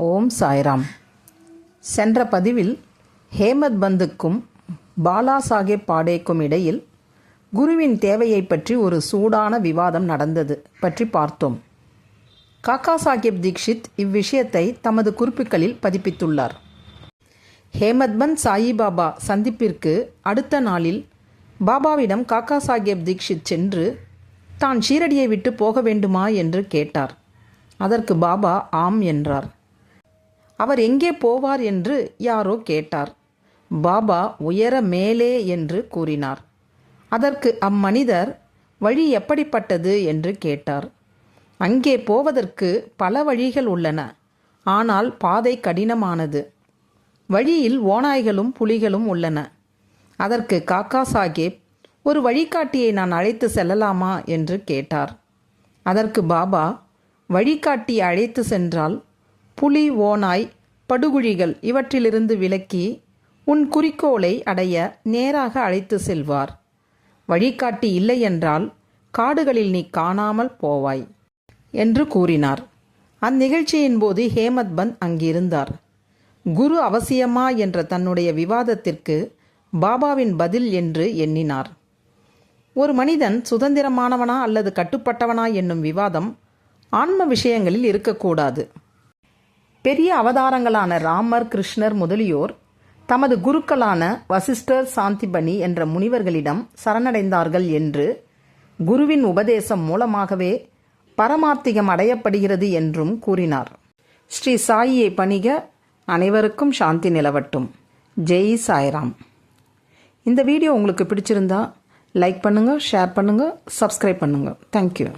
ஓம் சாய்ராம். சென்ற பதிவில் ஹேமத் பந்துக்கும் பாலா சாஹேப் பாடேக்கும் இடையில் குருவின் தேவையை பற்றி ஒரு சூடான விவாதம் நடந்தது பற்றி பார்த்தோம். காக்கா சாஹேப் தீக்ஷித் இவ்விஷயத்தை தமது குறிப்புகளில் பதிப்பித்துள்ளார். ஹேமத் பந்த் சாயிபாபா சந்திப்பிற்கு அடுத்த நாளில் பாபாவிடம் காக்கா சாஹேப் தீக்ஷித் சென்று தான் ஷீரடியை விட்டு போக வேண்டுமா என்று கேட்டார். அதற்கு பாபா ஆம் என்றார். அவர் எங்கே போவார் என்று யாரோ கேட்டார். பாபா உயர மேலே என்று கூறினார். அதற்கு அம்மனிதர் வழி எப்படிப்பட்டது என்று கேட்டார். அங்கே போவதற்கு பல வழிகள் உள்ளன, ஆனால் பாதை கடினமானது. வழியில் ஓநாய்களும் புலிகளும் உள்ளன. அதற்கு காக்கா சாஹேப், ஒரு வழிகாட்டியை நான் அழைத்து செல்லலாமா என்று கேட்டார். அதற்கு பாபா, வழிகாட்டி அழைத்து சென்றால் புலி, ஓநாய், படுகுழிகள் இவற்றிலிருந்து விலக்கி உன் குறிக்கோளை அடைய நேராக அழைத்து செல்வார். வழிகாட்டி இல்லை என்றால் காடுகளில் நீ காணாமல் போவாய் என்று கூறினார். அந்நிகழ்ச்சியின் போது ஹேமத் பந்த் அங்கிருந்தார். குரு அவசியமா என்ற தன்னுடைய விவாதத்திற்கு பாபாவின் பதில் என்று எண்ணினார். ஒரு மனிதன் சுதந்திரமானவனா அல்லது கட்டுப்பட்டவனா என்னும் விவாதம் ஆன்ம விஷயங்களில் இருக்கக்கூடாது. பெரிய அவதாரங்களான ராமர், கிருஷ்ணர் முதலியோர் தமது குருக்களான வசிஷ்டர், சாந்திபனி என்ற முனிவர்களிடம் சரணடைந்தார்கள் என்று குருவின் உபதேசம் மூலமாகவே பரமார்த்திகம் அடையப்படுகிறது என்றும் கூறினார். ஸ்ரீ சாயியை பணிக. அனைவருக்கும் சாந்தி நிலவட்டும். ஜெய் சாய்ராம். இந்த வீடியோ உங்களுக்கு பிடிச்சிருந்தா லைக் பண்ணுங்கள், ஷேர் பண்ணுங்கள், சப்ஸ்கிரைப் பண்ணுங்கள். தேங்க்யூ.